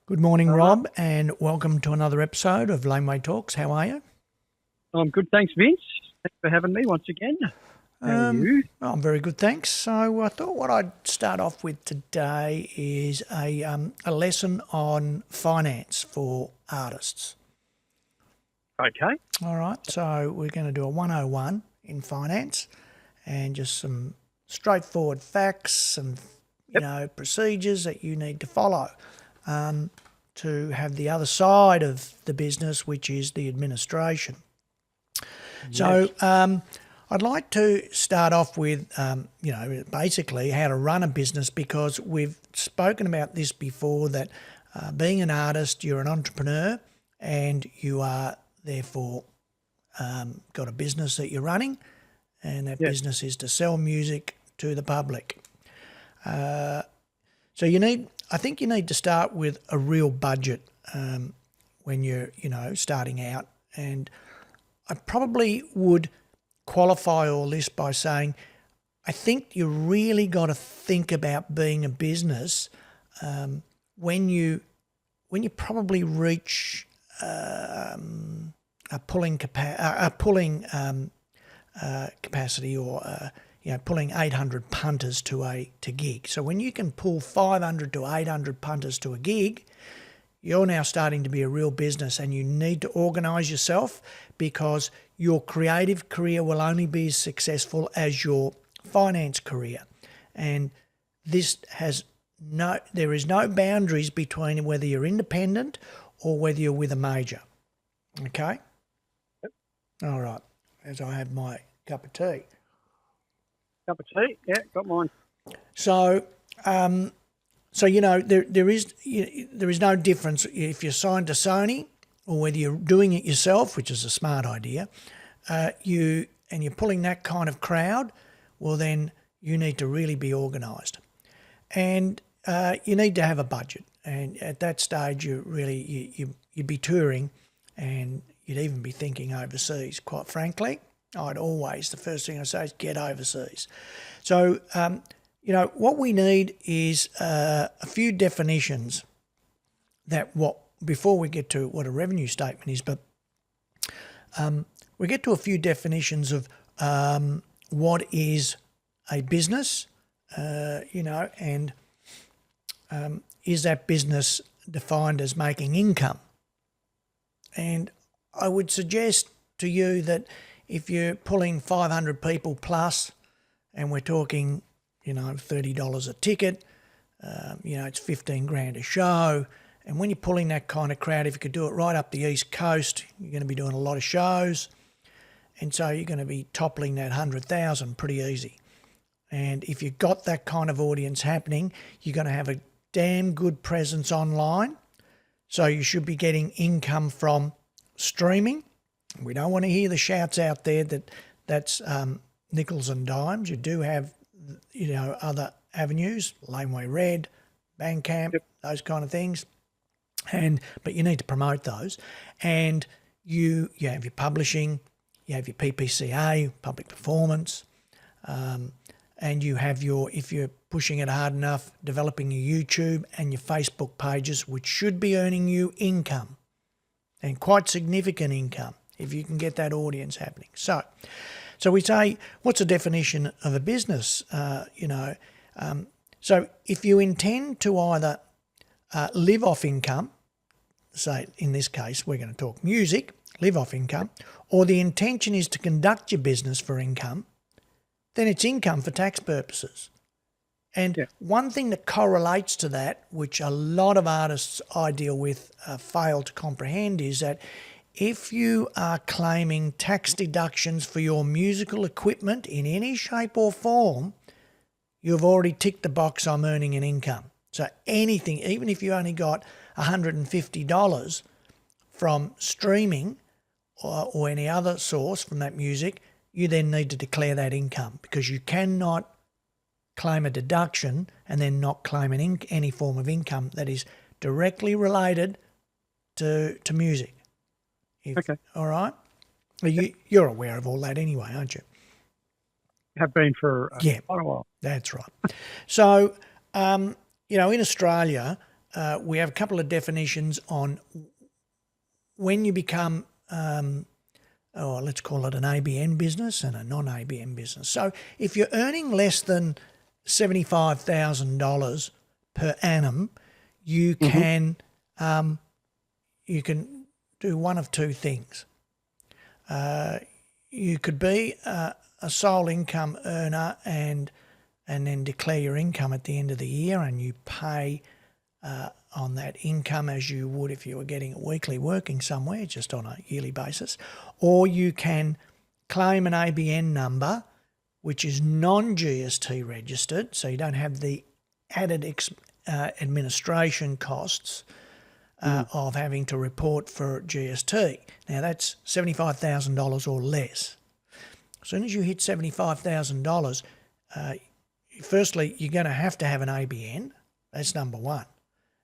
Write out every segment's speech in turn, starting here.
Good morning, Rob, and welcome to another episode of Laneway Talks. How are you? I'm good, thanks, Vince. Thanks for having me once again. How are you? I'm very good, thanks. So I thought what I'd start off with today is a lesson on finance for artists. Okay. All right, so we're going to do a 101 in finance and just some straightforward facts and procedures that you need to follow to have the other side of the business, which is the administration. So I'd like to start off with, basically how to run a business, because we've spoken about this before, that being an artist, you're an entrepreneur and you are therefore got a business that you're running, and that business is to sell music to the public. So I think you need to start with a real budget when you're, starting out. And I probably would qualify all this by saying, I think you really got to think about being a business when you probably reach a pulling capacity, or pulling 800 punters to gig. So when you can pull 500 to 800 punters to a gig, you're now starting to be a real business, and you need to organise yourself, because your creative career will only be as successful as your finance career. And there is no boundaries between whether you're independent or whether you're with a major. Okay? Yep. All right. As I have my cup of tea. Cup of tea? Yeah, got mine. So, there is no difference if you're signed to Sony or whether you're doing it yourself, which is a smart idea. You're pulling that kind of crowd. Well, then you need to really be organised, and you need to have a budget. And at that stage, you'd be touring, and you'd even be thinking overseas. Quite frankly, the first thing I say is get overseas. So, what we need is a few definitions before we get to what a revenue statement is, but we get to a few definitions of what is a business, and is that business defined as making income? And I would suggest to you that if you're pulling 500 people plus, and we're talking, $30 a ticket, it's 15 grand a show. And when you're pulling that kind of crowd, if you could do it right up the East Coast, you're going to be doing a lot of shows. And so you're going to be toppling that 100,000 pretty easy. And if you've got that kind of audience happening, you're going to have a damn good presence online. So you should be getting income from streaming. We don't want to hear the shouts out there that's nickels and dimes. You do have, other avenues, Laneway Red, Bandcamp, those kind of things. But you need to promote those. And you have your publishing, you have your PPCA, public performance, and you have if you're pushing it hard enough, developing your YouTube and your Facebook pages, which should be earning you income, and quite significant income if you can get that audience happening. So we say, what's the definition of a business? So if you intend to either live off income, say in this case we're going to talk music, live off income, or the intention is to conduct your business for income, then it's income for tax purposes. And one thing that correlates to that, which a lot of artists I deal with fail to comprehend, is that if you are claiming tax deductions for your musical equipment in any shape or form, you've already ticked the box, I'm earning an income. So anything, even if you only got $150 from streaming or any other source from that music, you then need to declare that income, because you cannot claim a deduction and then not claim any form of income that is directly related to music. Okay. All right? You're aware of all that anyway, aren't you? Have been for quite a while. That's right. So, in Australia, we have a couple of definitions on when you become, let's call it an ABN business and a non-ABN business. So if you're earning less than $75,000 per annum, you can do one of two things. You could be a sole income earner and then declare your income at the end of the year, and you pay on that income as you would if you were getting it weekly working somewhere, just on a yearly basis. Or you can claim an ABN number which is non-GST registered, so you don't have the added administration costs of having to report for GST. Now that's $75,000 or less. As soon as you hit $75,000, firstly, you're going to have an ABN. That's number one.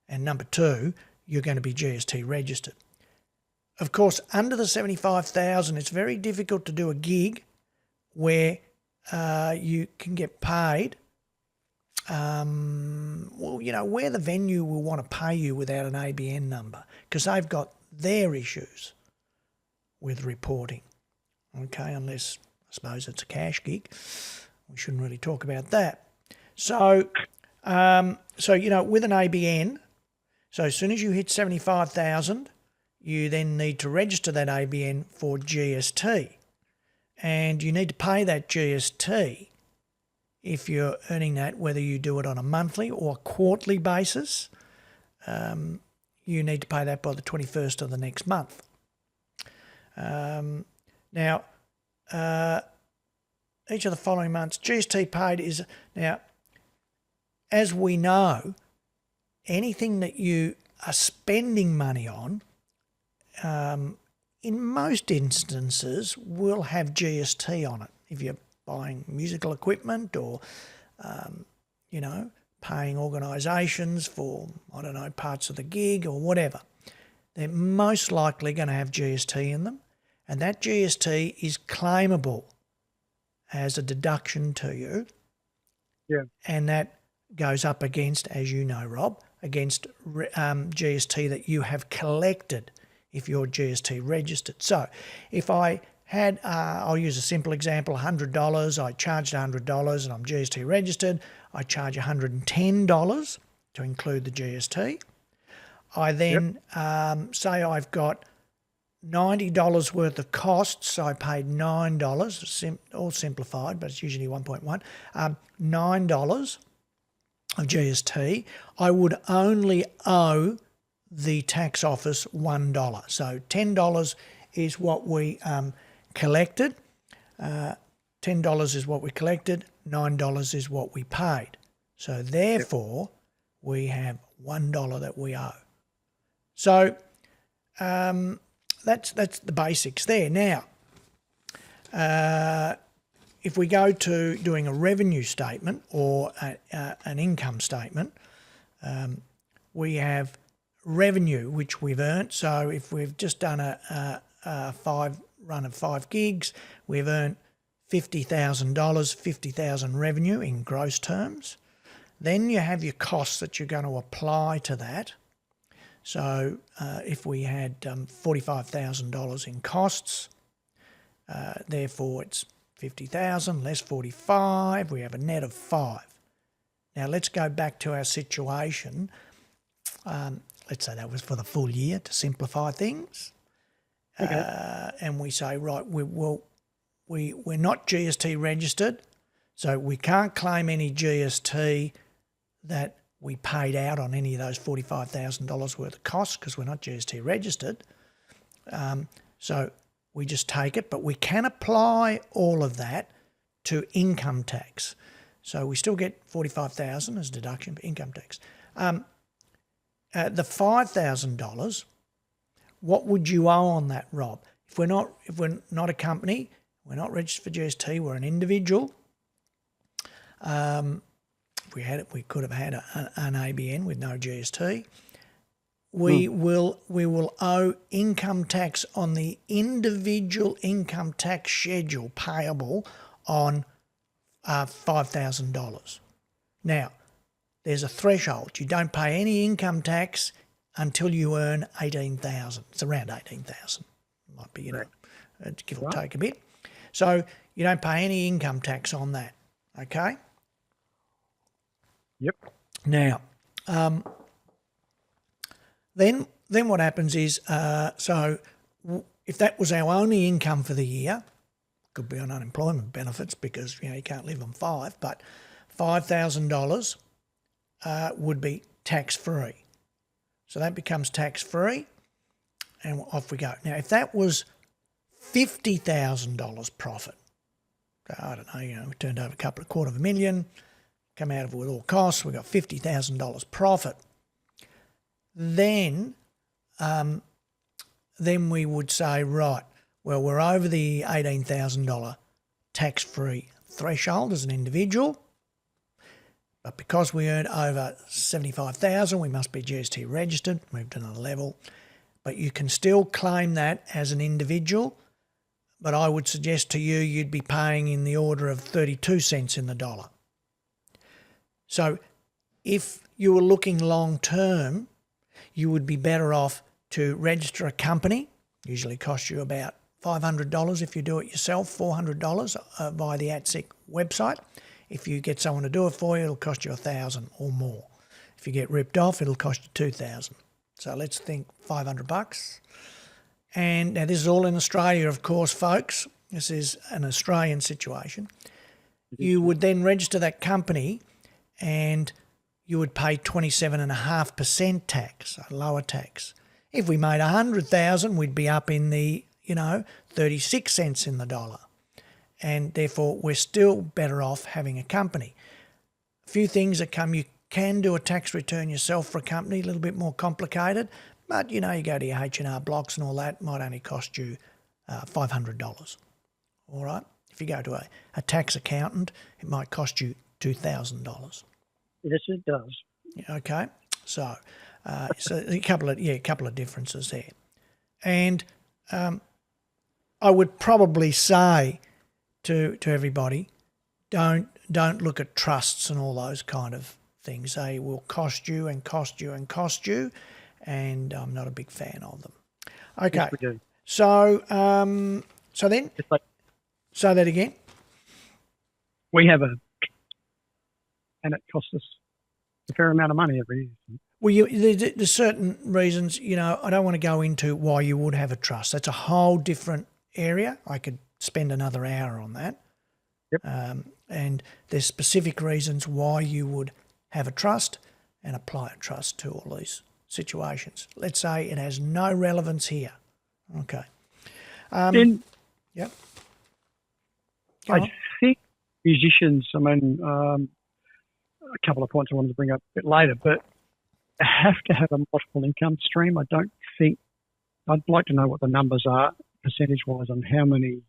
And number two, you're going to be GST registered. Of course, under the $75,000, it's very difficult to do a gig where you can get paid, where the venue will want to pay you without an ABN number, because they've got their issues with reporting. Okay, unless I suppose it's a cash gig. We shouldn't really talk about that. So, with an ABN, so as soon as you hit 75,000, you then need to register that ABN for GST. And you need to pay that GST if you're earning that, whether you do it on a monthly or quarterly basis. You need to pay that by the 21st of the next month. Each of the following months, GST paid is, now, as we know, anything that you are spending money on, in most instances, will have GST on it. If you're buying musical equipment or, paying organisations for, parts of the gig or whatever, they're most likely going to have GST in them. And that GST is claimable as a deduction to you. Yeah. And that goes up against, as you know, Rob, against GST that you have collected if you're GST registered. So if I had, I'll use a simple example, $100, I charged $100 and I'm GST registered, I charge $110 to include the GST. I then say I've got $90 worth of costs, so I paid $9, all simplified, but it's usually 1.1, $9 of GST. I would only owe the tax office $1. So $10 is what we collected, $10 is what we collected, $9 is what we paid. So therefore, we have $1 that we owe. So that's the basics there. Now, if we go to doing a revenue statement or an income statement, we have revenue which we've earned. So if we've just done a run of 5 gigs, we've earned $50,000, 50,000 revenue in gross terms. Then you have your costs that you're going to apply to that. So if we had $45,000 in costs, therefore it's 50,000 less 45, we have a net of 5. Now let's go back to our situation. Let's say that was for the full year to simplify things. Okay. And we say, right, we're not GST registered, so we can't claim any GST that we paid out on any of those $45,000 worth of costs because we're not GST registered. So we just take it, but we can apply all of that to income tax. So we still get $45,000 as deduction for income tax. The $5,000, what would you owe on that, Rob? If we're not a company, we're not registered for GST, we're an individual. If we had it, we could have had an ABN with no GST. We will owe income tax on the individual income tax schedule payable on $5,000. Now, there's a threshold. You don't pay any income tax until you earn 18,000. It's around 18,000. Might be, give or take a bit. So you don't pay any income tax on that. Okay. Yep. Now, then what happens is, if that was our only income for the year, could be on unemployment benefits because you can't live on $5,000, but $5,000 would be tax free. So that becomes tax free, and off we go. Now, if that was $50,000 profit, I don't know, we turned over $250,000, come out of it with all costs, we got $50,000 profit. Then we would say, right, well, we're over the $18,000 tax-free threshold as an individual, but because we earned over $75,000, we must be GST registered, moved to another level. But you can still claim that as an individual, but I would suggest to you you'd be paying in the order of 32 cents in the dollar. So if you were looking long term, you would be better off to register a company. Usually costs you about $500 if you do it yourself, $400 via the ATSIC website. If you get someone to do it for you, it'll cost you $1,000 or more. If you get ripped off, it'll cost you $2,000. So let's think $500. And now this is all in Australia, of course, folks. This is an Australian situation. You would then register that company and you would pay 27.5% tax, a lower tax. If we made 100,000, we'd be up in the, 36 cents in the dollar. And therefore, we're still better off having a company. A few things that come, you can do a tax return yourself for a company, a little bit more complicated, but, you go to your H&R blocks and all that, it might only cost you $500, all right? If you go to a tax accountant, it might cost you $2,000. Yes, it does. Okay, so a couple of differences there, and I would probably say to everybody, don't look at trusts and all those kind of things. They will cost you and cost you and cost you, and I'm not a big fan of them. Okay, Yes, we do. so then It's like say that again. we have and it costs us a fair amount of money every year. Well, there's certain reasons, I don't want to go into why you would have a trust. That's a whole different area. I could spend another hour on that. Yep. And there's specific reasons why you would have a trust and apply a trust to all these situations. Let's say it has no relevance here. Okay. Then Yep. Go I on. think musicians, a couple of points I wanted to bring up a bit later, but have to have a multiple income stream. I don't think, I'd like to know what the numbers are percentage-wise on how many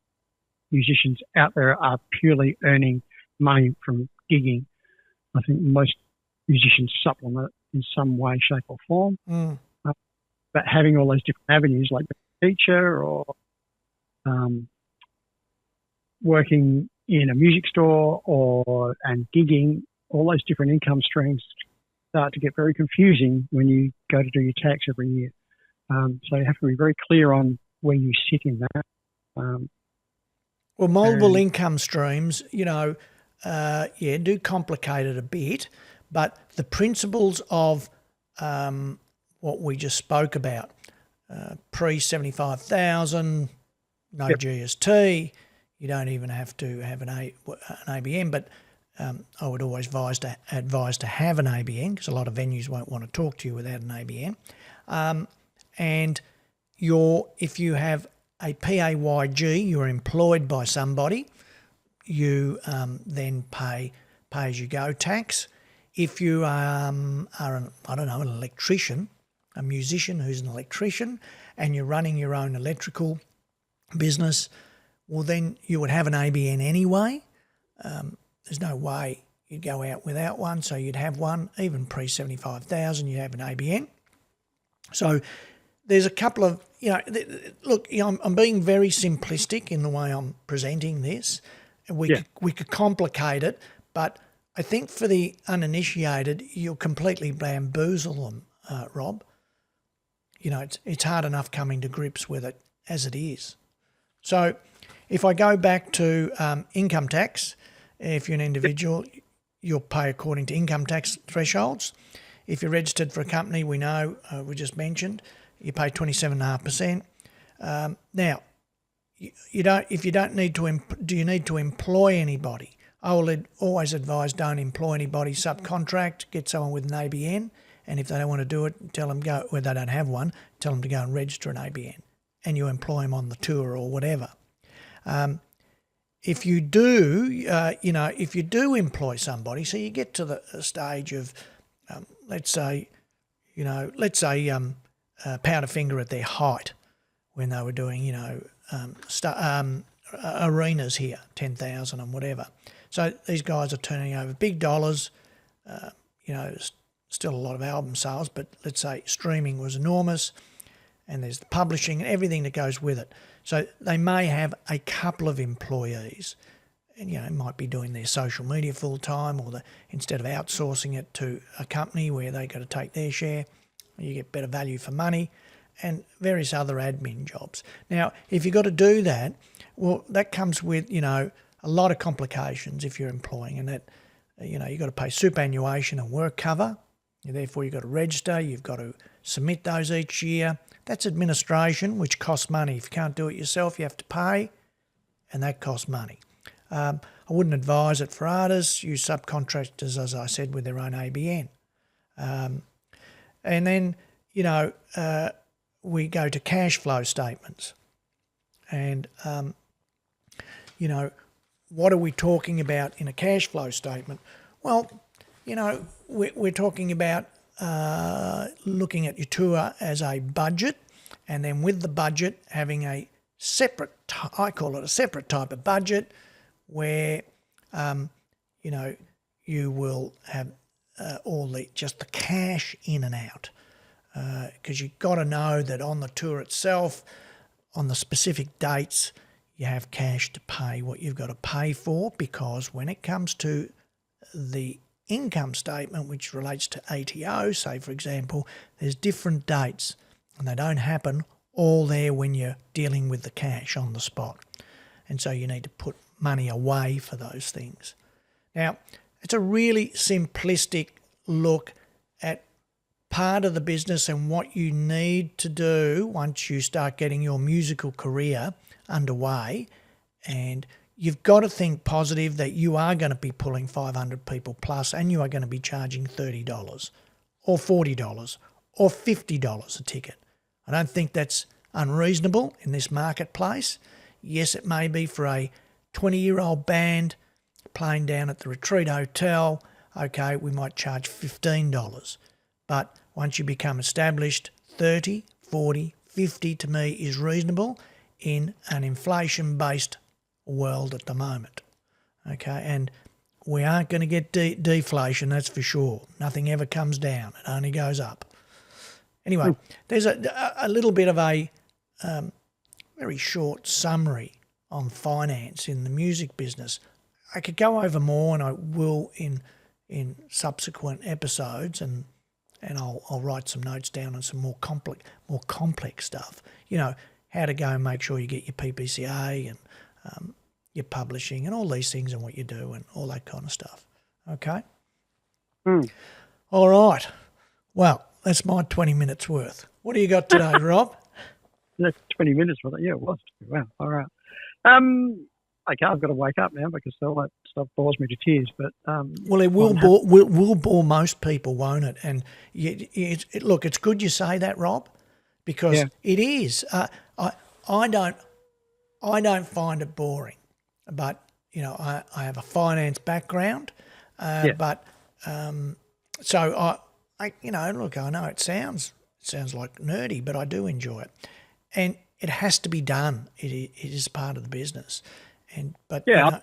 musicians out there are purely earning money from gigging. I think most musicians supplement in some way, shape or form. But having all those different avenues like being a teacher or working in a music store and gigging, all those different income streams start to get very confusing when you go to do your tax every year. So you have to be very clear on where you sit in that. Well, multiple income streams, do complicate it a bit, but the principles of what we just spoke about, pre-75,000, no GST, you don't even have to have an ABN, but I would always advise to have an ABN because a lot of venues won't want to talk to you without an ABN. And if you have a PAYG, you're employed by somebody, you then pay pay-as-you-go tax. If you are an electrician, a musician who's an electrician, and you're running your own electrical business, well, then you would have an ABN anyway. There's no way you'd go out without one, so you'd have one. Even pre-75,000, you'd have an ABN. So there's a couple of, I'm being very simplistic in the way I'm presenting this. We could complicate it, but I think for the uninitiated, you'll completely bamboozle them, Rob. You know, it's hard enough coming to grips with it as it is. So if I go back to income tax, if you're an individual, you'll pay according to income tax thresholds. If you're registered for a company, we know, we just mentioned, you pay 27.5%. Now, you don't. If you don't need to, do you need to employ anybody? I will always advise don't employ anybody. Subcontract, get someone with an ABN, and if they don't want to do it, tell them go. Where they don't have one, tell them to go and register an ABN, and you employ them on the tour or whatever. If you do, if you do employ somebody, so you get to the stage of, let's say, Powderfinger at their height when they were doing, arenas here, 10,000 and whatever. So these guys are turning over big dollars, still a lot of album sales, but let's say streaming was enormous, and there's the publishing and everything that goes with it. So they may have a couple of employees and, might be doing their social media full time, or instead of outsourcing it to a company where they got to take their share, you get better value for money, and various other admin jobs. Now, if you've got to do that, well, that comes with, a lot of complications if you're employing, and that, you've got to pay superannuation and work cover. Therefore, you've got to register, you've got to submit those each year. That's administration, which costs money. If you can't do it yourself, you have to pay, and that costs money. I wouldn't advise it for artists. Use subcontractors, as I said, with their own ABN. And then, we go to cash flow statements. And, what are we talking about in a cash flow statement? Well, we're talking about looking at your tour as a budget, and then with the budget having a separate, I call it a separate type of budget, where, you will have just the cash in and out. Because you've got to know that on the tour itself, on the specific dates, you have cash to pay what you've got to pay for, because when it comes to the income statement, which relates to ATO, say, for example, there's different dates, and they don't happen all there when you're dealing with the cash on the spot. And so you need to put money away for those things. Now, it's a really simplistic look at part of the business and what you need to do once you start getting your musical career underway. And you've got to think positive that you are going to be pulling 500 people plus, and you are going to be charging $30 or $40 or $50 a ticket. I don't think that's unreasonable in this marketplace. Yes, it may be for a 20-year-old band playing down at the Retreat Hotel. Okay, we might charge $15. But once you become established, 30, 40, 50 to me is reasonable in an inflation-based world at the moment. Okay, and we aren't going to get deflation, that's for sure. Nothing ever comes down, it only goes up. Anyway, there's a little bit of a very short summary on finance in the music business. I could go over more, and I will in subsequent episodes, and I'll write some notes down on some more complex stuff. How to go and make sure you get your PPCA and your publishing and all these things, and what you do and all that kind of stuff. Okay? All right. Well, that's my 20 minutes worth. What do you got today, Rob? That's 20 minutes for that. Yeah, it was. Wow. All right. Okay, I've got to wake up now because all that stuff bores me to tears. But well, it will bore most people, won't it? And look, it's good you say that, Rob, because it is. I don't find it boring, but I have a finance background, but so look, I know it sounds like nerdy, but I do enjoy it, and it has to be done. It is part of the business. I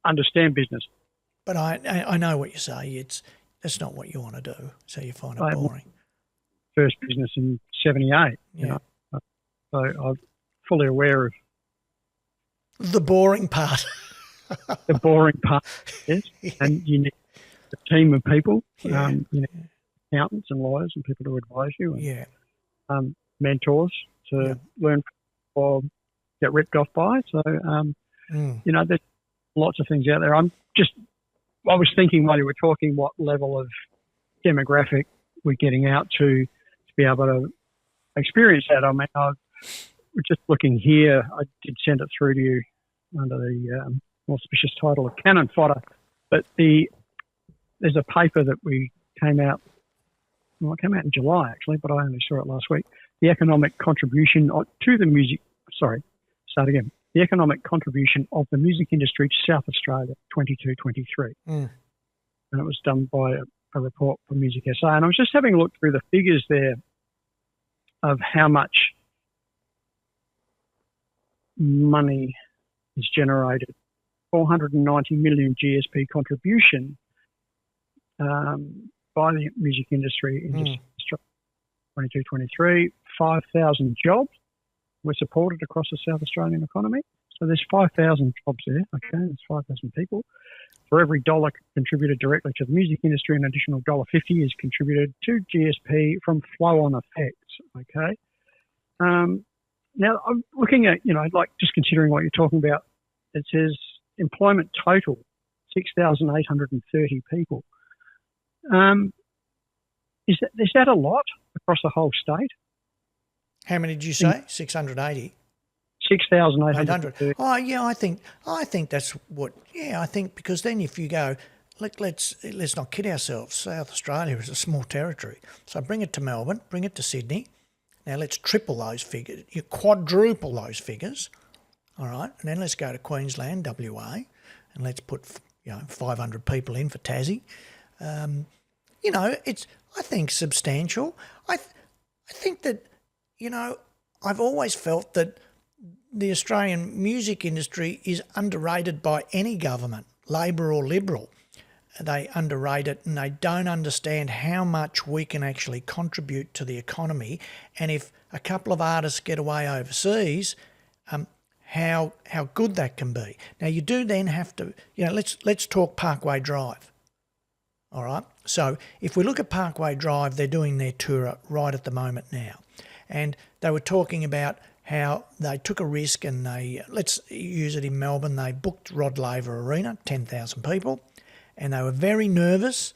understand business. But I know what you say. That's not what you want to do, so you find it boring. First business in 78. So I'm fully aware of the boring part. the boring part is, and you need a team of people, Yeah. you need accountants and lawyers and people to advise you, and Yeah. mentors to Yep. learn or get ripped off by. So, there's lots of things out there. I was thinking while you were talking what level of demographic we're getting out to be able to experience that. I mean, we're just looking here. I did send it through to you under the auspicious title of Cannon Fodder. But there's a paper that came out in July, actually, but I only saw it last week. The economic contribution to the music, the economic contribution of the music industry to South Australia, 22-23. And it was done by a report from Music SA. And I was just having a look through the figures there of how much money is generated. 490 million GSP contribution by the music industry in Australia, 22-23. 5,000 jobs were supported across the South Australian economy. So there's 5,000 jobs there. Okay, there's 5,000 people. For every dollar contributed directly to the music industry, an additional $1.50 is contributed to GSP from flow-on effects. Okay. Now I'm looking at, just considering what you're talking about. It says employment total 6,830 people. Is that a lot across the whole state? How many did you say? 680. 6,830. Oh yeah, I think that's what. Yeah, I think because then if you go, let's not kid ourselves. South Australia is a small territory, so bring it to Melbourne, bring it to Sydney. Now let's triple those figures. You quadruple those figures, all right, and then let's go to Queensland, WA, and let's put 500 people in for Tassie. It's I think substantial. I think that I've always felt that the Australian music industry is underrated by any government, Labor or Liberal. They underrate it and they don't understand how much we can actually contribute to the economy. And if a couple of artists get away overseas, how good that can be. Now you do then have to, let's talk Parkway Drive. All right. So if we look at Parkway Drive, they're doing their tour right at the moment now. And they were talking about how they took a risk and let's use it in Melbourne, they booked Rod Laver Arena, 10,000 people, and they were very nervous.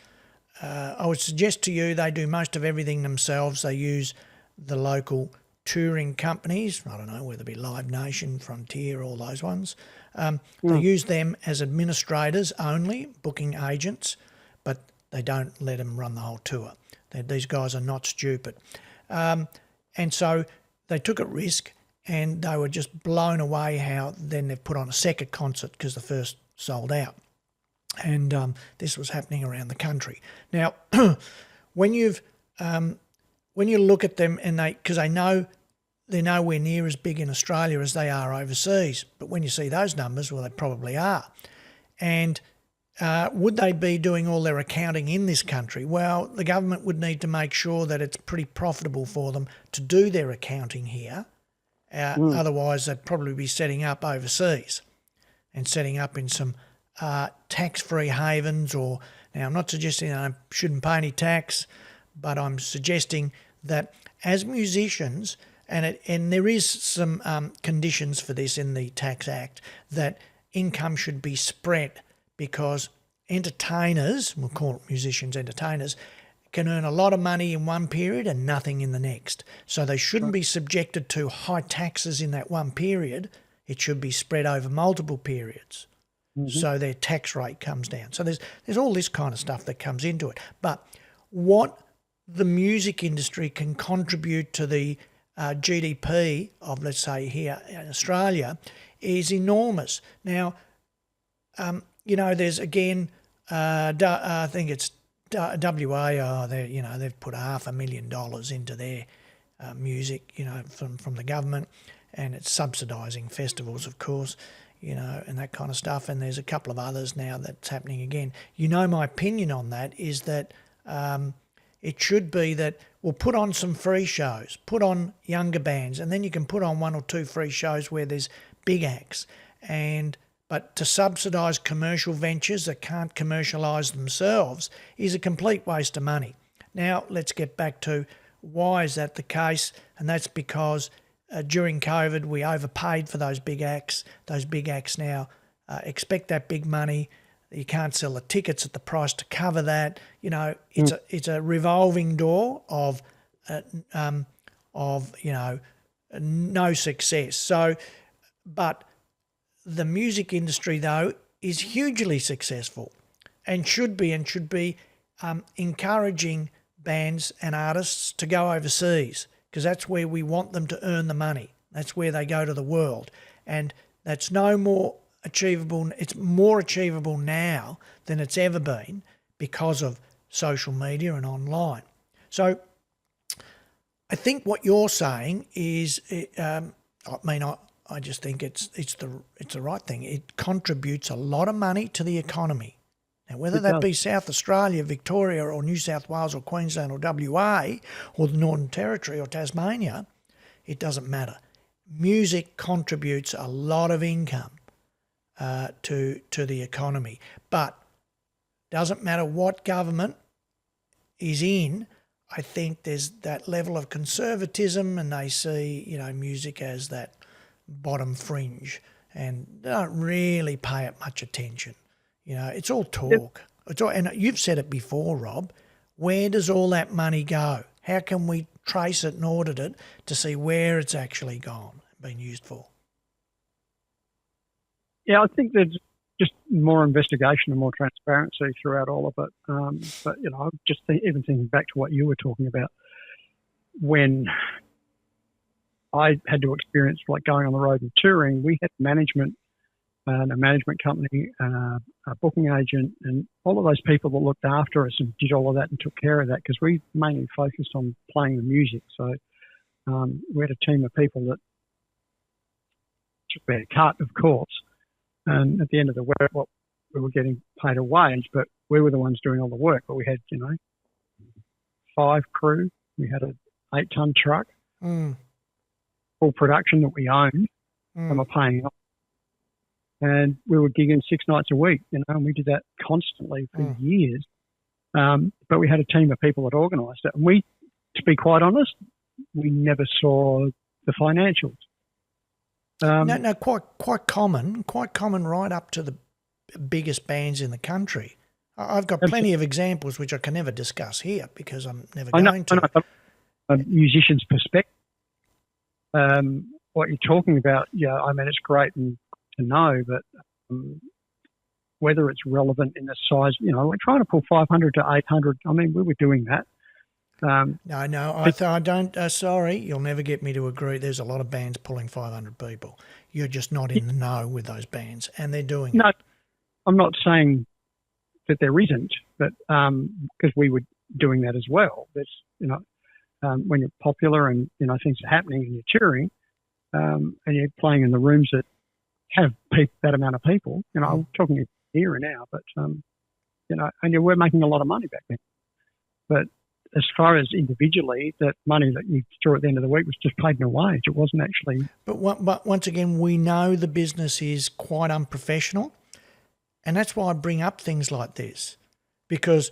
I would suggest to you they do most of everything themselves. They use the local touring companies, I don't know, whether it be Live Nation, Frontier, all those ones. They use them as administrators only, booking agents, but they don't let them run the whole tour. These guys are not stupid. And so they took a risk and they were just blown away how then they've put on a second concert because the first sold out. And this was happening around the country. Now, when you look at them and because they know they're nowhere near as big in Australia as they are overseas, but when you see those numbers, well, they probably are. And would they be doing all their accounting in this country? Well, the government would need to make sure that it's pretty profitable for them to do their accounting here. Otherwise, they'd probably be setting up overseas and setting up in some tax-free havens now I'm not suggesting I shouldn't pay any tax, but I'm suggesting that as musicians, and there is some conditions for this in the Tax Act, that income should be spread because entertainers, we'll call it musicians, entertainers, can earn a lot of money in one period and nothing in the next. So they shouldn't be subjected to high taxes in that one period. It should be spread over multiple periods. So their tax rate comes down. So there's all this kind of stuff that comes into it. But what the music industry can contribute to the GDP of, let's say, here in Australia is enormous. Now, there's again, I think it's WA, they've put $500,000 into their music, from the government, and it's subsidising festivals, of course, and that kind of stuff. And there's a couple of others now that's happening again. My opinion on that is that it should be that we'll put on some free shows, put on younger bands, and then you can put on one or two free shows where there's big acts. But to subsidise commercial ventures that can't commercialise themselves is a complete waste of money. Now, let's get back to why is that the case? And that's because during COVID, we overpaid for those big acts. Those big acts now expect that big money. You can't sell the tickets at the price to cover that. You know, it's a revolving door of no success. So, but the music industry, though, is hugely successful and should be encouraging bands and artists to go overseas, because that's where we want them to earn the money. That's where they go to the world. And that's no more achievable. It's more achievable now than it's ever been because of social media and online. So I think what you're saying is, I just think it's the right thing. It contributes a lot of money to the economy. Now, whether that be South Australia, Victoria or New South Wales or Queensland or WA or the Northern Territory or Tasmania, it doesn't matter. Music contributes a lot of income to the economy. But doesn't matter what government is in, I think there's that level of conservatism and they see, music as that bottom fringe and they don't really pay it much attention. It's all talk. And you've said it before, Rob. Where does all that money go? How can we trace it and audit it to see where it's actually gone, been used for? Yeah, I think there's just more investigation and more transparency throughout all of it. But even thinking back to what you were talking about, when I had to experience like going on the road and touring, we had management and a management company, a booking agent, and all of those people that looked after us and did all of that and took care of that, because we mainly focused on playing the music. So we had a team of people that took their cut, of course, and at the end of the work, we were getting paid a wage, but we were the ones doing all the work. But we had, 5 crew, we had an 8-ton truck, full production that we owned, and we're paying off. And we were gigging 6 nights a week, and we did that constantly for years. But we had a team of people that organised it. And we, to be quite honest, we never saw the financials. Quite common right up to the biggest bands in the country. I've got plenty of examples which I can never discuss here because I'm never going to. From a musician's perspective, what you're talking about, it's great and to know, but whether it's relevant in the size, like trying to pull 500 to 800, we were doing that. I don't. Sorry, you'll never get me to agree. There's a lot of bands pulling 500 people. You're just not in the know with those bands, and they're doing it. No, I'm not saying that there isn't, but because we were doing that as well. There's, when you're popular and things are happening and you're touring, and you're playing in the rooms that have that amount of people. I'm talking here and now, but and we're making a lot of money back then. But as far as individually, that money that you drew at the end of the week was just paid in a wage. It wasn't actually. But once again, we know the business is quite unprofessional, and that's why I bring up things like this, because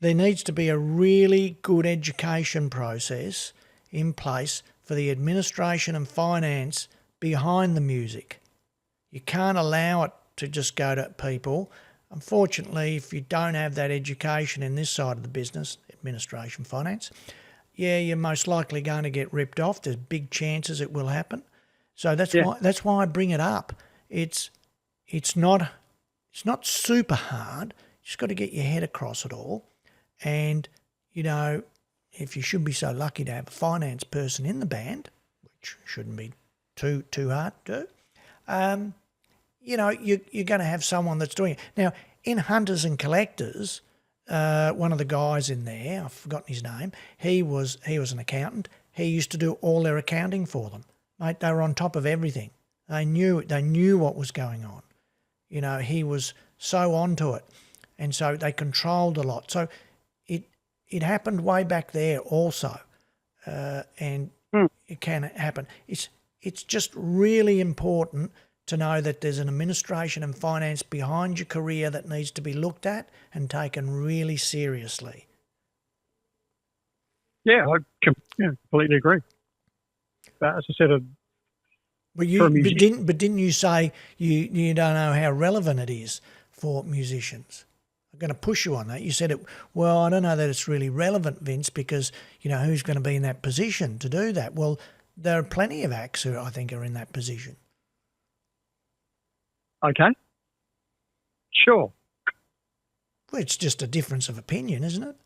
there needs to be a really good education process in place for the administration and finance behind the music. You can't allow it to just go to people. Unfortunately, if you don't have that education in this side of the business, administration, finance, you're most likely going to get ripped off. There's big chances it will happen. So that's why I bring it up. It's not super hard. You just got to get your head across it all. And, if you should be so lucky to have a finance person in the band, which shouldn't be too hard to do, you're going to have someone that's doing it. Now, in Hunters and Collectors, one of the guys in there, I've forgotten his name, he was an accountant. He used to do all their accounting for them. Mate, they were on top of everything. They knew what was going on. He was so onto it. And so they controlled a lot. So it happened way back there also. And it can happen. It's just really important to know that there's an administration and finance behind your career that needs to be looked at and taken really seriously. Yeah, I completely agree. But as I said, But didn't you say you don't know how relevant it is for musicians? I'm going to push you on that. You said it. Well, I don't know that it's really relevant, Vince, because who's going to be in that position to do that? Well, there are plenty of acts who I think are in that position. okay, sure. Well, it's just a difference of opinion, isn't it?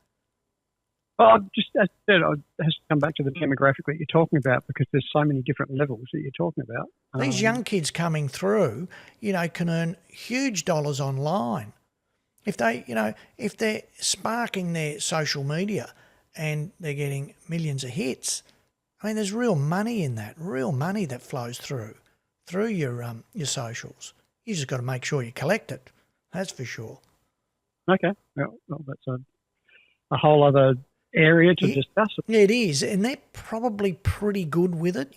Well, just as I said, it has to come back to the demographic that you're talking about, because there's so many different levels that you're talking about. These young kids coming through, can earn huge dollars online. If they're sparking their social media and they're getting millions of hits, I mean, there's real money in that, real money that flows through your socials. You just got to make sure you collect it. That's for sure. Okay, well that's a whole other area to discuss. It is, and they're probably pretty good with it,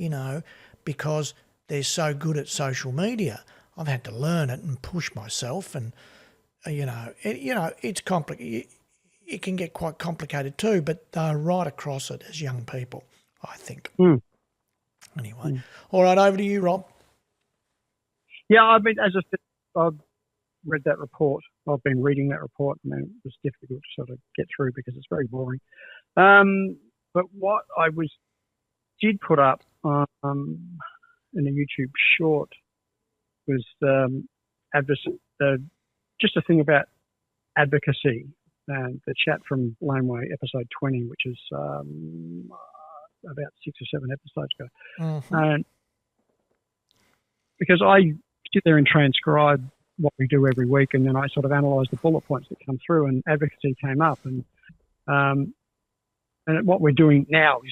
because they're so good at social media. I've had to learn it and push myself, and it's complicated. It can get quite complicated too, but they're right across it as young people, I think. Anyway, all right, over to you, Rob. Yeah, I mean, as I said, I've read that report. I've been reading that report, and it was difficult to sort of get through because it's very boring. But what I did put up in a YouTube short was just a thing about advocacy, and the chat from Laneway, episode 20, which is about 6 or 7 episodes ago. Mm-hmm. And because I sit there and transcribe what we do every week, and then I sort of analyse the bullet points that come through, and advocacy came up, and what we're doing now is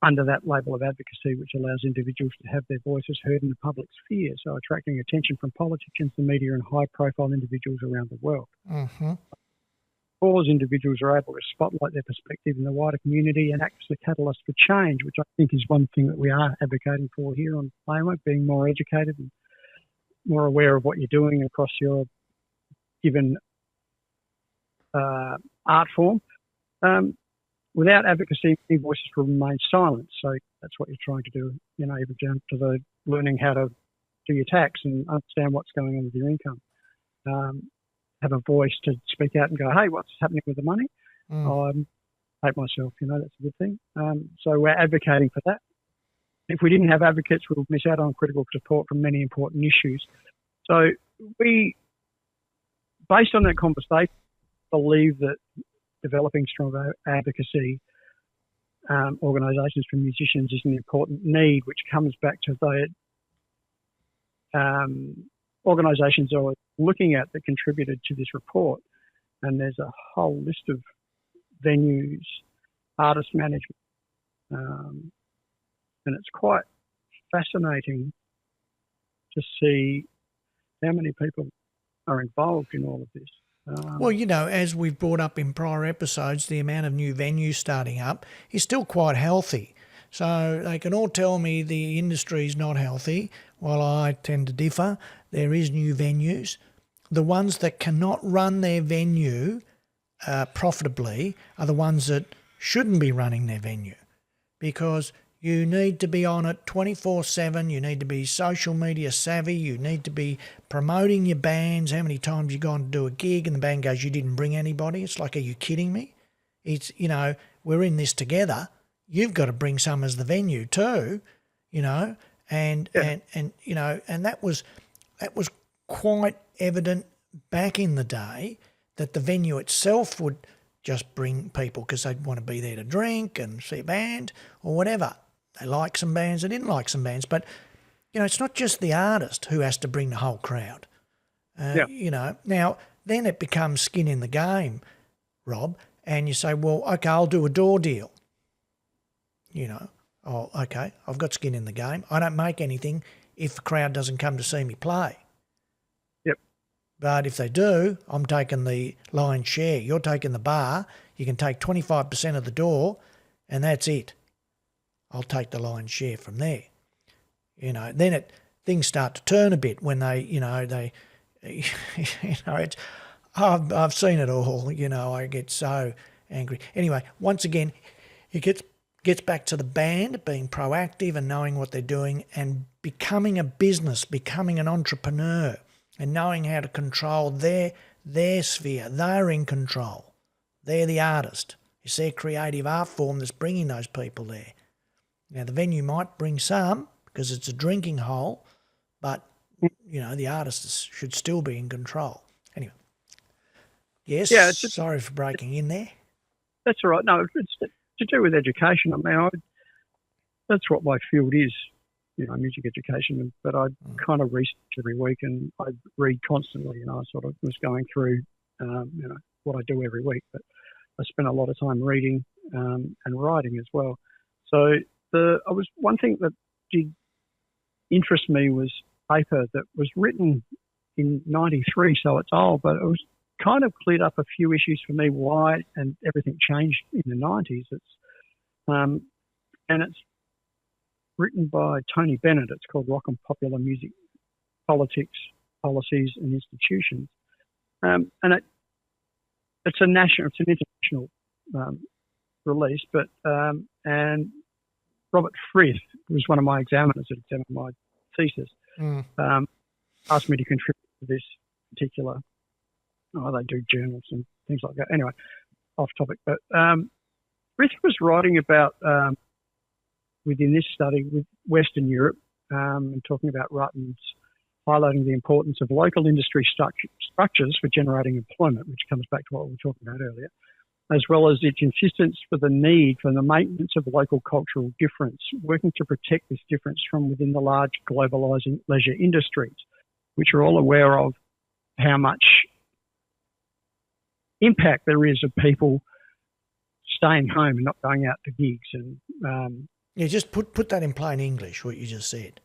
under that label of advocacy, which allows individuals to have their voices heard in the public sphere, so attracting attention from politicians, the media, and high-profile individuals around the world. Mm-hmm. All individuals are able to spotlight their perspective in the wider community and act as a catalyst for change, which I think is one thing that we are advocating for here on Laneway, being more educated and more aware of what you're doing across your given art form. Without advocacy, many voices will remain silent. So that's what you're trying to do, even down to the learning how to do your tax and understand what's going on with your income. Have a voice to speak out and go, hey, what's happening with the money? I hate myself, that's a good thing. So we're advocating for that. If we didn't have advocates, we would miss out on critical support from many important issues. So we, based on that conversation, believe that developing strong advocacy organisations for musicians is an important need, which comes back to the organisations I was looking at that contributed to this report. And there's a whole list of venues, artist management, and it's quite fascinating to see how many people are involved in all of this. Well, as we've brought up in prior episodes, the amount of new venues starting up is still quite healthy. So they can all tell me the industry is not healthy. While I tend to differ, there is new venues. The ones that cannot run their venue profitably are the ones that shouldn't be running their venue, because you need to be on it 24/7. You need to be social media savvy. You need to be promoting your bands. How many times you gone to do a gig and the band goes, you didn't bring anybody? It's like, are you kidding me? It's, we're in this together. You've got to bring some as the venue too, and that was quite evident back in the day, that the venue itself would just bring people because they'd want to be there to drink and see a band or whatever. They like some bands, they didn't like some bands. But, it's not just the artist who has to bring the whole crowd. Now, then it becomes skin in the game, Rob, and you say, well, okay, I'll do a door deal. Oh, okay, I've got skin in the game. I don't make anything if the crowd doesn't come to see me play. Yep. But if they do, I'm taking the lion's share. You're taking the bar. You can take 25% of the door, and that's it. I'll take the lion's share from there. Then things start to turn a bit when they, it's, I've seen it all, I get so angry. Anyway, once again, it gets back to the band being proactive and knowing what they're doing and becoming a business, becoming an entrepreneur and knowing how to control their sphere. They're in control. They're the artist. It's their creative art form that's bringing those people there. Now, the venue might bring some because it's a drinking hole, but, the artists should still be in control. Anyway. Yes, Yeah, sorry for breaking in there. That's all right. No, it's to do with education. I mean, that's what my field is, music education. But I kind of research every week and I read constantly, I sort of was going through, what I do every week. But I spent a lot of time reading and writing as well. So one thing that did interest me was paper that was written in 93, so it's old, but it was kind of cleared up a few issues for me why and everything changed in the 90s. And it's written by Tony Bennett. It's called Rock and Popular Music, Politics, Policies and Institutions. And it's an international release, but and Robert Frith was one of my examiners that examined my thesis. Asked me to contribute to this particular. They do journals and things like that. Anyway, off topic. But Frith was writing about within this study with Western Europe and talking about Rutten's highlighting the importance of local industry structures for generating employment, which comes back to what we were talking about earlier, as well as its insistence for the need for the maintenance of local cultural difference, working to protect this difference from within the large globalising leisure industries, which are all aware of how much impact there is of people staying home and not going out to gigs. And just put that in plain English, what you just said.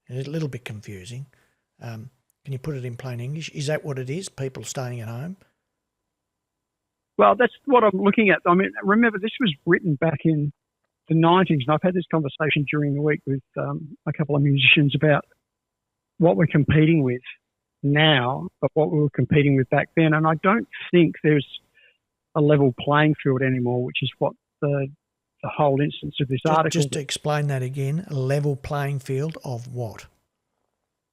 It's a little bit confusing. Can you put it in plain English? Is that what it is, people staying at home? Well, that's what I'm looking at. I mean, remember, this was written back in the 90s, and I've had this conversation during the week with a couple of musicians about what we're competing with now, but what we were competing with back then. And I don't think there's a level playing field anymore, which is what the whole instance of this article. Just to explain that again, a level playing field of what?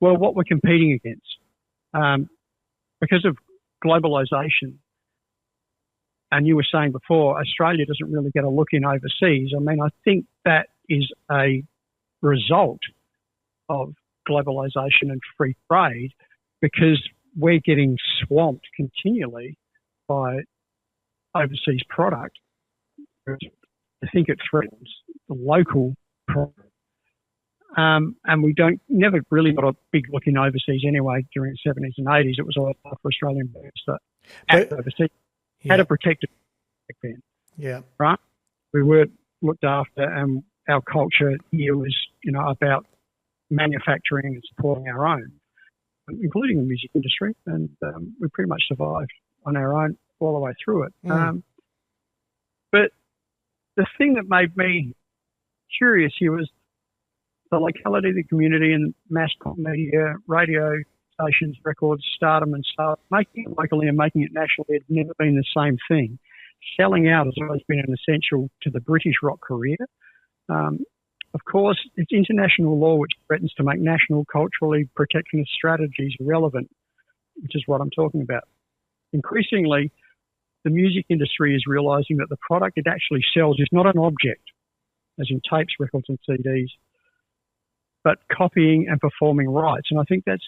Well, what we're competing against. Because of globalisation, and you were saying before, Australia doesn't really get a look in overseas. I mean, I think that is a result of globalisation and free trade, because we're getting swamped continually by overseas product. I think it threatens the local product. And we never really got a big look in overseas anyway during the 70s and 80s. It was all for Australian bands that act overseas. Had to protect it back then. Yeah. Right? We were looked after, and our culture here was, about manufacturing and supporting our own, including the music industry. And we pretty much survived on our own all the way through it. But the thing that made me curious here was the locality, the community, and mass media, radio stations, records, stardom and stuff. Making it locally and making it nationally had never been the same thing. Selling out has always been an essential to the British rock career. Of course, it's international law which threatens to make national culturally protectionist strategies irrelevant, which is what I'm talking about. Increasingly, the music industry is realising that the product it actually sells is not an object, as in tapes, records and CDs, but copying and performing rights. And I think that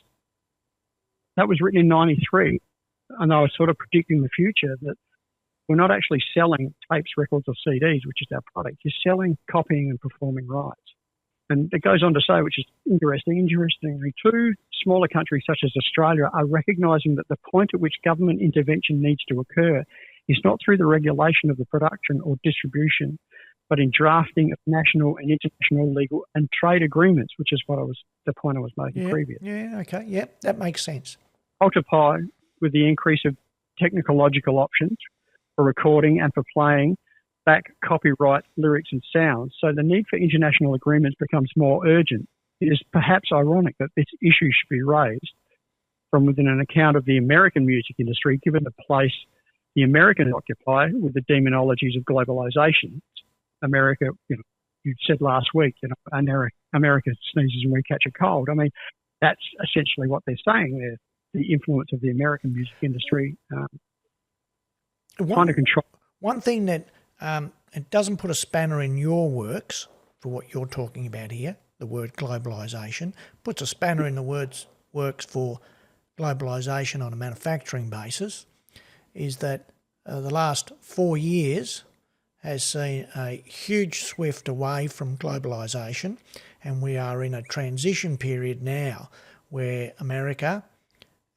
was written in 93, and I was sort of predicting the future, that we're not actually selling tapes, records or CDs, which is our product. You're selling, copying and performing rights. And it goes on to say, which is interestingly, two smaller countries such as Australia are recognising that the point at which government intervention needs to occur is not through the regulation of the production or distribution, but in drafting of national and international legal and trade agreements, which is the point I was making previously. Yeah, okay. Yeah, that makes sense. Multiply with the increase of technological options for recording and for playing back copyright lyrics and sounds. So the need for international agreements becomes more urgent. it is perhaps ironic that this issue should be raised from within an account of the American music industry, given the place the Americans occupy with the demonologies of globalization. America, you said last week, America sneezes and we catch a cold. I mean, that's essentially what they're saying there. The influence of the American music industry trying to control. One thing that it doesn't put a spanner in your works for what you're talking about here, the word globalisation, puts a spanner in the works for globalisation on a manufacturing basis, is that the last 4 years has seen a huge swift away from globalisation, and we are in a transition period now where America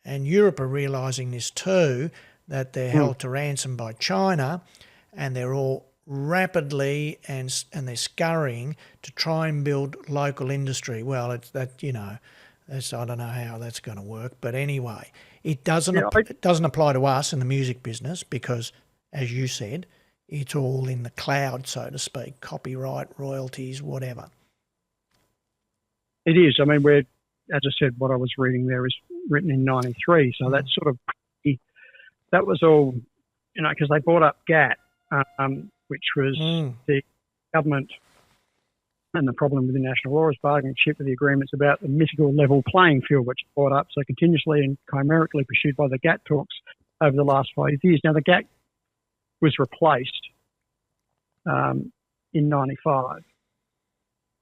and Europe are realising this too, that they're held to ransom by China, and they're all rapidly and they're scurrying to try and build local industry. Well, it's that, I don't know how that's going to work, but anyway, it doesn't apply to us in the music business because, as you said, it's all in the cloud, so to speak, copyright, royalties, whatever. It is. I mean, as I said, what I was reading there is written in 93, so that's sort of, that was all, because they brought up GATT, which was the government, and the problem with the national law is bargaining chip for the agreements about the mythical level playing field, which is brought up so continuously and chimerically pursued by the GATT talks over the last 5 years. Now, the GATT was replaced in 95,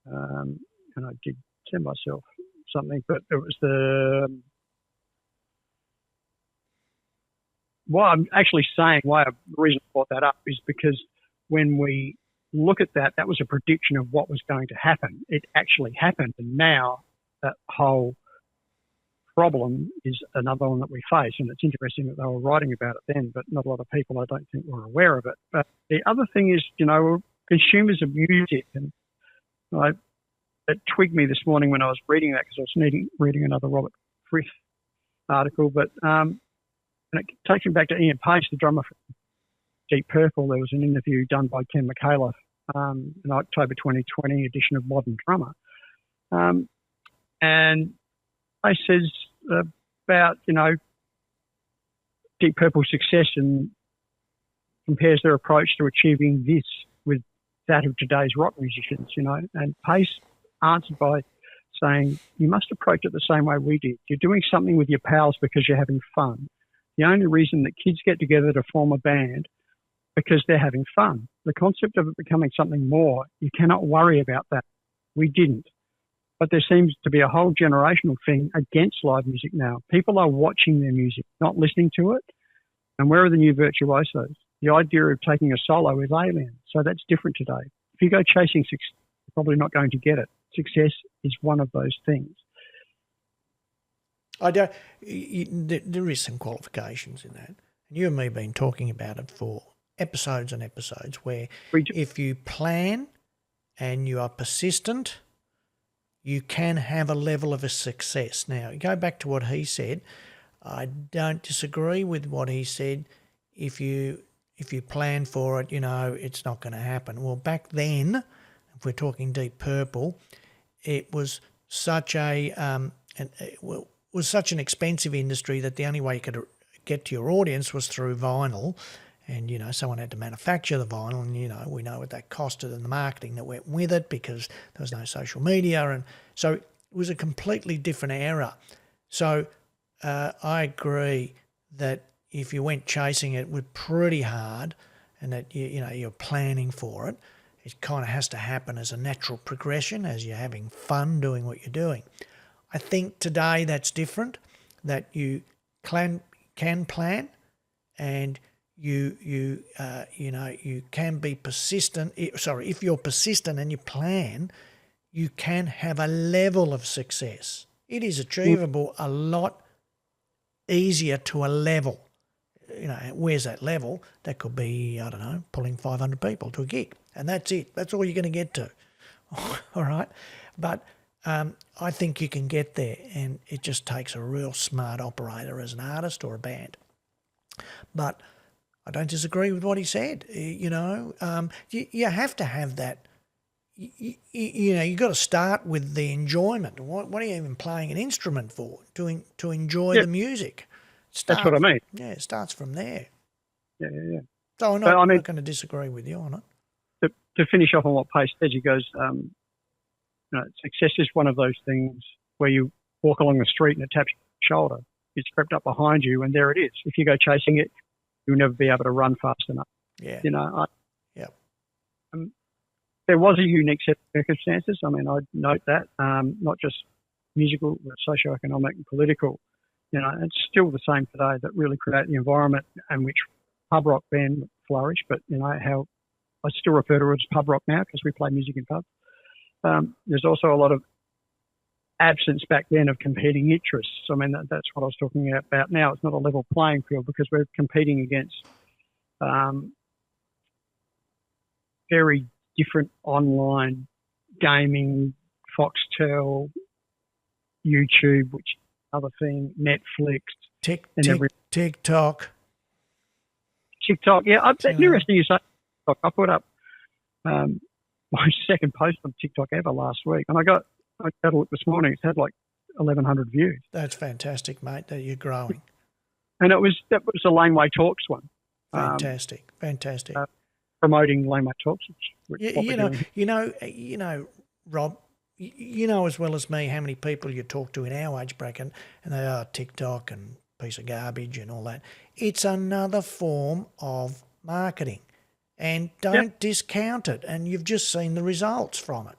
and I did send myself something, but it was why I'm actually saying, the reason I brought that up is because when we look at that was a prediction of what was going to happen. It actually happened, and now that whole problem is another one that we face, and it's interesting that they were writing about it then, but not a lot of people, I don't think, were aware of it. But the other thing is, consumers of music, and it twigged me this morning when I was reading that because I was reading another Robert Frith article, but and it takes me back to Ian Pace, the drummer from Deep Purple. There was an interview done by Ken McCaleb, an October 2020 edition of Modern Drummer. And Pace says about, Deep Purple's success and compares their approach to achieving this with that of today's rock musicians, And Pace answered by saying, you must approach it the same way we did. You're doing something with your pals because you're having fun. The only reason that kids get together to form a band because they're having fun. The concept of it becoming something more, you cannot worry about that. We didn't. But there seems to be a whole generational thing against live music now. People are watching their music, not listening to it. And where are the new virtuosos? The idea of taking a solo is alien. So that's different today. If you go chasing success, you're probably not going to get it. Success is one of those things. There is some qualifications in that. And you and me have been talking about it for episodes and episodes where if you plan and you are persistent, you can have a level of a success. Now, go back to what he said. I don't disagree with what he said. If you plan for it, it's not going to happen. Well, back then, if we're talking Deep Purple, it was such was such an expensive industry that the only way you could get to your audience was through vinyl, and someone had to manufacture the vinyl, and we know what that costed and the marketing that went with it because there was no social media, and so it was a completely different era. So I agree that if you went chasing it with pretty hard, and that you're planning for it, it kind of has to happen as a natural progression as you're having fun doing what you're doing. I think today that's different, that you can plan and you can be persistent. If you're persistent and you plan, you can have a level of success. It is achievable a lot easier to a level. Where's that level? That could be, I don't know, pulling 500 people to a gig, and that's it. That's all you're going to get to. All right? But I think you can get there, and it just takes a real smart operator as an artist or a band. But I don't disagree with what he said. You have to have that. you got to start with the enjoyment. What are you even playing an instrument for? To enjoy the music. That's what I mean. Yeah, it starts from there. Yeah. So I'm not going to disagree with you on it. To finish off on what Pace said, he goes, success is one of those things where you walk along the street and it taps your shoulder. It's crept up behind you, and there it is. If you go chasing it, you'll never be able to run fast enough. Yeah. There was a unique set of circumstances. I mean, I'd note that, not just musical, but socioeconomic and political. It's still the same today that really create the environment in which pub rock then flourished. But, how I still refer to it as pub rock now because we play music in pubs. There's also a lot of absence back then of competing interests. I mean, that's what I was talking about now. It's not a level playing field because we're competing against very different online gaming, Foxtel, YouTube, which other thing, Netflix, TikTok. Yeah, it's interesting you say TikTok. I put up my second post on TikTok ever last week, and I had a look this morning. It's had like 1,100 views. That's fantastic, mate. That you're growing. And that was a Laneway Talks one. Fantastic. Promoting Laneway Talks. Rob, you know as well as me how many people you talk to in our age bracket, and they are TikTok and piece of garbage and all that. It's another form of marketing, and don't discount it. And you've just seen the results from it.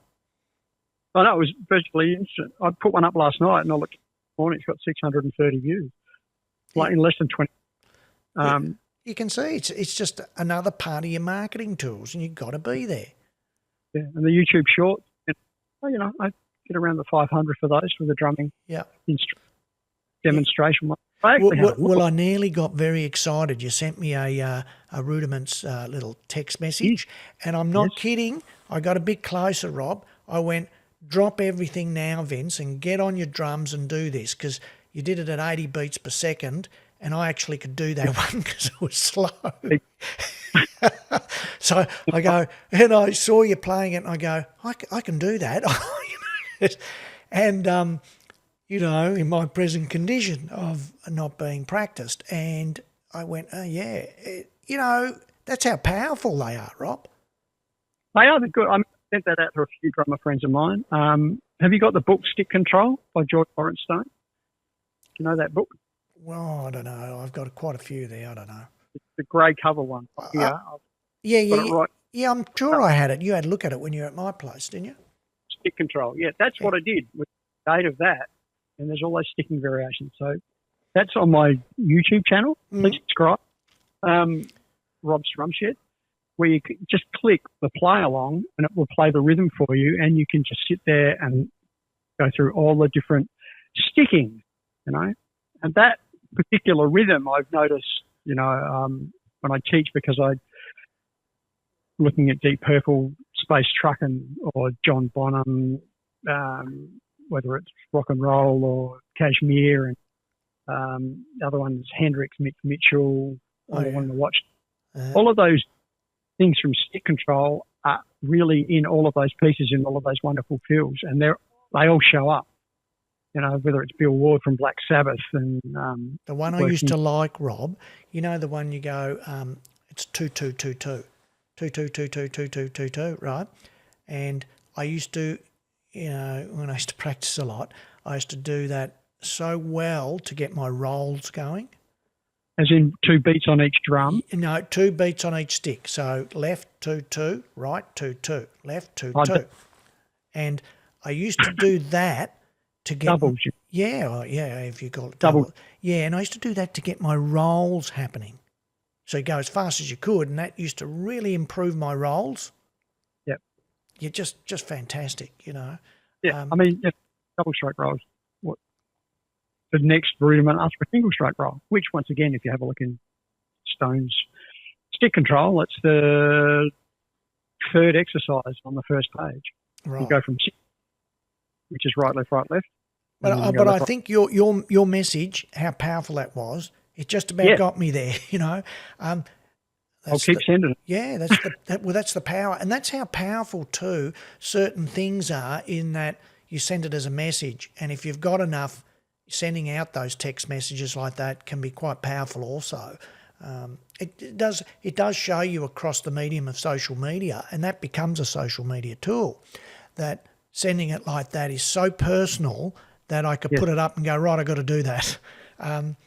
I know, it was virtually instant. I put one up last night, and I looked this morning. It's got 630 views, in less than 20. You can see it's just another part of your marketing tools, and you've got to be there. Yeah, and the YouTube shorts, I get around the 500 for those for the drumming demonstration one. Well, I nearly got very excited. You sent me a Rudiments little text message, and I'm not kidding. I got a bit closer, Rob. I went, drop everything now, Vince, and get on your drums and do this, because you did it at 80 beats per second, and I actually could do that one because it was slow. So I go, and I saw you playing it, and I go, I can do that. And, in my present condition of not being practiced. And I went, that's how powerful they are, Rob. They are. They're good. I sent that out to a few drummer friends of mine. Have you got the book Stick Control by George Borenstein? Do you know that book? Well, I don't know. I've got quite a few there. I don't know. It's the grey cover one. Yeah, I'm sure I had it. You had a look at it when you were at my place, didn't you? Stick Control. Yeah, that's what I did with the date of that. And there's all those sticking variations. So that's on my YouTube channel. Please subscribe. Rob's Drum Shed, where you can just click the play along and it will play the rhythm for you, and you can just sit there and go through all the different sticking, And that particular rhythm I've noticed, when I teach, because I'm looking at Deep Purple, Space Truckin' or John Bonham, whether it's rock and roll or Kashmir, and the other one is Hendrix, Mick Mitchell, the one to watch. All of those things from Stick Control are really in all of those pieces, in all of those wonderful fills, and they all show up. Whether it's Bill Ward from Black Sabbath and the one I used to like, Rob. The one you go, it's 2-2-2-2, 2-2-2-2-2-2-2-2, right? And I used to, when I used to practice a lot, I used to do that so well to get my rolls going. As in 2 beats on each drum? No, 2 beats on each stick. So left 2-2, right 2-2, left 2-2. And I used to do that to get doubles. If you call it double. Yeah, and I used to do that to get my rolls happening. So you go as fast as you could, and that used to really improve my rolls. Yep. Yeah, just fantastic, Yeah, double stroke rolls. The next rudiment after a single stroke roll, which once again, if you have a look in Stone's Stick Control, it's the third exercise on the first page. Right. You go from 6, which is right, left, right, left. But I think your message, how powerful that was, it just about got me there. I'll keep sending it. Yeah, that's the power, and that's how powerful too certain things are. In that you send it as a message, and if you've got enough, sending out those text messages like that can be quite powerful. Also, it does show you across the medium of social media, and that becomes a social media tool. That sending it like that is so personal that I could put it up and go, right, I got to do that.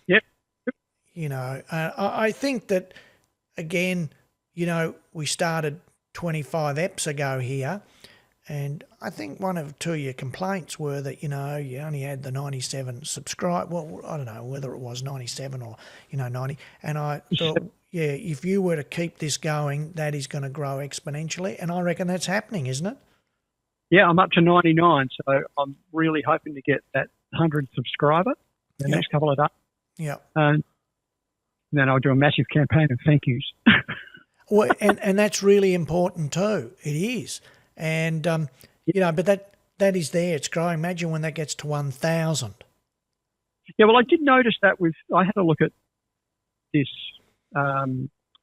Yep. You know, I think that, again, you know, we started 25 eps ago here, and I think one of two of your complaints were that, you know, you only had the 97 subscribe. Well, I don't know whether it was 97 or, you know, 90. And I thought, yeah, if you were to keep this going, that is going to grow exponentially. And I reckon that's happening, isn't it? Yeah, I'm up to 99, so I'm really hoping to get that 100 subscriber in the next couple of days. Yeah. And then I'll do a massive campaign of thank yous. Well, and that's really important too. It is. And, you know, but that is there. It's growing. Imagine when that gets to 1,000. Yeah, well, I did notice that I had a look at this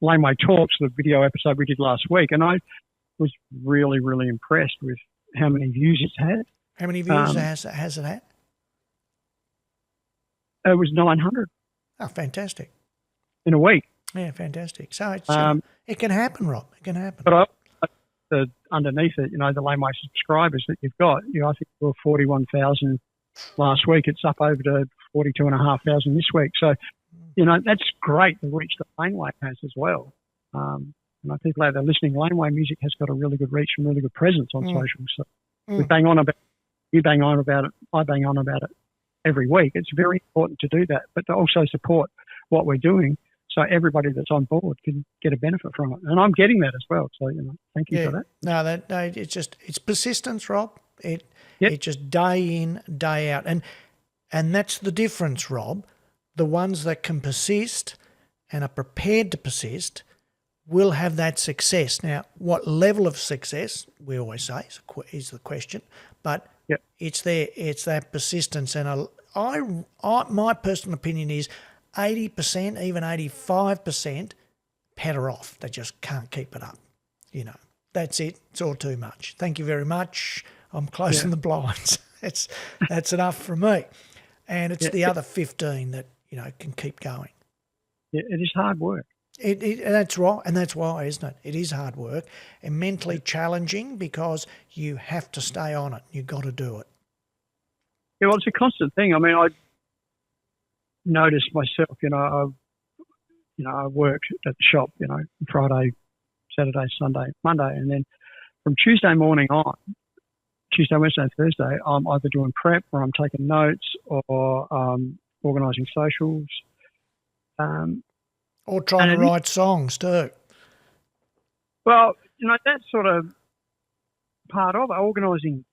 Laneway Talks, the video episode we did last week, and I was really, really impressed with how many views it's had. How many views has it had? It was 900. Oh, fantastic. In a week. Yeah, fantastic. So it's, it can happen, Rob. It can happen. But underneath it, you know, the Laneway subscribers that you've got, you know, I think there were 41,000 last week. It's up over to 42,500 this week. So, you know, that's great, the reach that Laneway has as well. And I think people out there listening, Laneway music has got a really good reach and really good presence on social. So we bang on about it, you bang on about it, I bang on about it every week. It's very important to do that, but to also support what we're doing so everybody that's on board can get a benefit from it. And I'm getting that as well. So, you know, thank you for that. No, it's persistence, Rob. It just day in, day out. And that's the difference, Rob. The ones that can persist and are prepared to persist will have that success. Now, what level of success, we always say, is the question, but it's there. It's that persistence. And my personal opinion is 80%, even 85%, patter off. They just can't keep it up. You know, that's it. It's all too much. Thank you very much. I'm closing the blinds. That's enough for me. And it's the other 15 that, you know, can keep going. Yeah, it is hard work. That's right, and that's why, isn't it? It is hard work and mentally challenging because you have to stay on it. You've got to do it. Yeah, well, it's a constant thing. I mean, I noticed myself, I worked at the shop, you know, Friday, Saturday, Sunday, Monday, and then from Tuesday morning on, Tuesday, Wednesday, and Thursday, I'm either doing prep or I'm taking notes or organising socials. Or trying to write songs too. Well, you know, that's sort of part of it, organising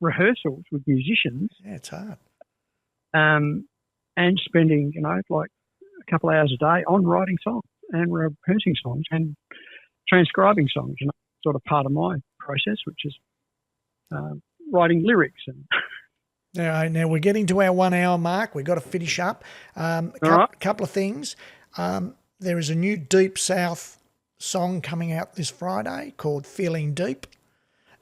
rehearsals with musicians. Yeah, it's hard. And spending, you know, like a couple of hours a day on writing songs and rehearsing songs and transcribing songs, you know, sort of part of my process, which is writing lyrics. And Now we're getting to our 1 hour mark. We've got to finish up. Couple of things. There is a new Deep South song coming out this Friday called Feeling Deep,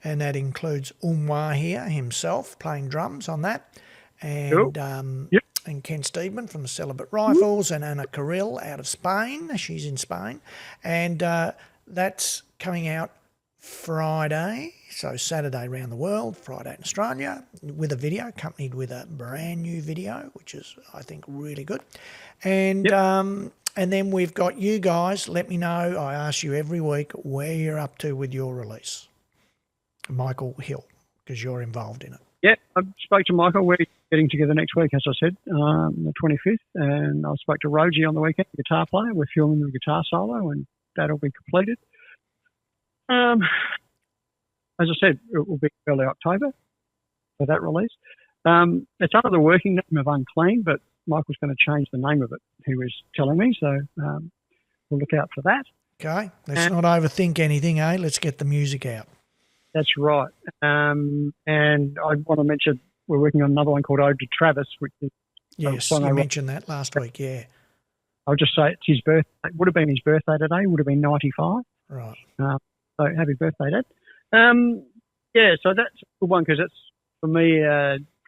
and that includes Umwahia himself playing drums on that, and and Ken Steedman from the Celibate Rifles, and Anna Carril out of Spain. She's in Spain, and that's coming out Friday, so Saturday around the world, Friday in Australia, with a video, accompanied with a brand new video, which is, I think, really good. And then we've got you guys. Let me know. I ask you every week where you're up to with your release. Michael Hill, because you're involved in it. Yeah, I spoke to Michael. We're getting together next week, as I said, the 25th. And I spoke to Rogie on the weekend, the guitar player. We're filming the guitar solo, and that'll be completed. As I said, it will be early October for that release. It's under the working name of Unclean, but Michael's going to change the name of it, he was telling me. So we'll look out for that. Okay. Let's not overthink anything, eh? Let's get the music out. That's right. And I want to mention we're working on another one called Ode to Travis, which is yes, you mentioned that last week, yeah. I'll just say it's his birthday. It would have been his birthday today. Would have been 95. Right. So happy birthday, Dad. So that's a good one because it's, for me,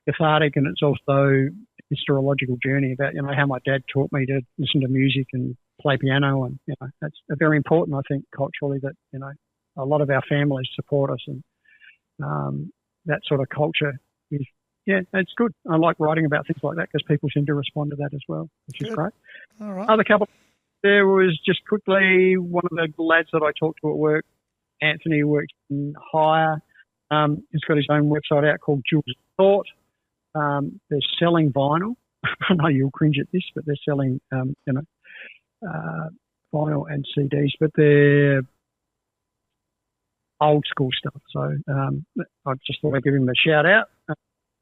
cathartic, and it's also a historiological journey about, how my dad taught me to listen to music and play piano, and, that's very important, I think, culturally, that, a lot of our families support us, and that sort of culture is, it's good. I like writing about things like that because people seem to respond to that as well, which is great. All right. Other couple, there was just quickly one of the lads that I talked to at work, Anthony, works in hire. He's got his own website out called Jules Thought. They're selling vinyl. I know you'll cringe at this, but they're selling, vinyl and CDs, but they're old school stuff. So I just thought I'd give him a shout out.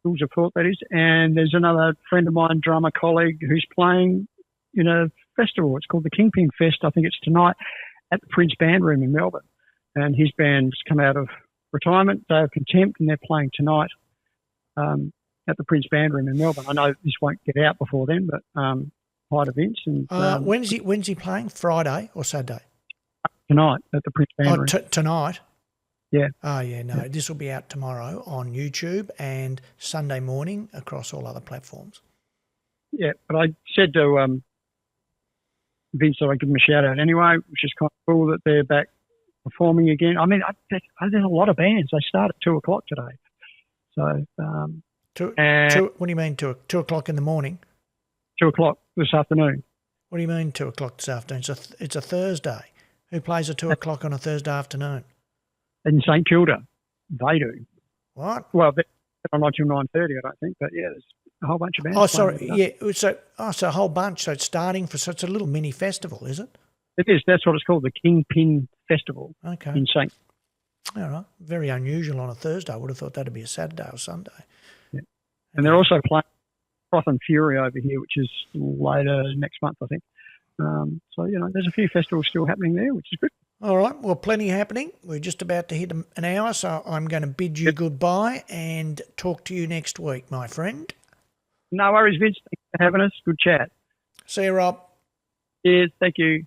Jules of Thought, that is. And there's another friend of mine, drummer colleague, who's playing in a festival. It's called the Kingpin Fest. I think it's tonight at the Prince Band Room in Melbourne. And his band's come out of retirement, Day of Contempt, and they're playing tonight at the Prince Band Room in Melbourne. I know this won't get out before then, but hi to Vince. And when's he playing? Friday or Saturday? Tonight at the Prince Band Room. Tonight? Yeah. Oh, yeah, no. Yeah. This will be out tomorrow on YouTube and Sunday morning across all other platforms. Yeah, but I said to Vince that I'd give him a shout out anyway, which is kind of cool that they're back performing again. I mean, there's a lot of bands. They start at 2:00 today. So, what do you mean 2 o'clock in the morning? 2:00 this afternoon. What do you mean 2:00 this afternoon? It's a Thursday. Who plays at 2:00 on a Thursday afternoon? In St Kilda, they do. What? Well, they're not till 9:30, I don't think. But yeah, there's a whole bunch of bands. Oh, sorry. Yeah. So a whole bunch. So it's starting for such a little mini festival, is it? It is. That's what it's called, the Kingpin Festival. Okay. In St. All right. Very unusual on a Thursday. I would have thought that'd be a Saturday or Sunday. Yeah. And they're also playing Froth and Fury over here, which is later next month, I think. So, there's a few festivals still happening there, which is good. All right. Well, plenty happening. We're just about to hit an hour, so I'm going to bid you goodbye and talk to you next week, my friend. No worries, Vince. Thanks for having us. Good chat. See you, Rob. Cheers. Thank you.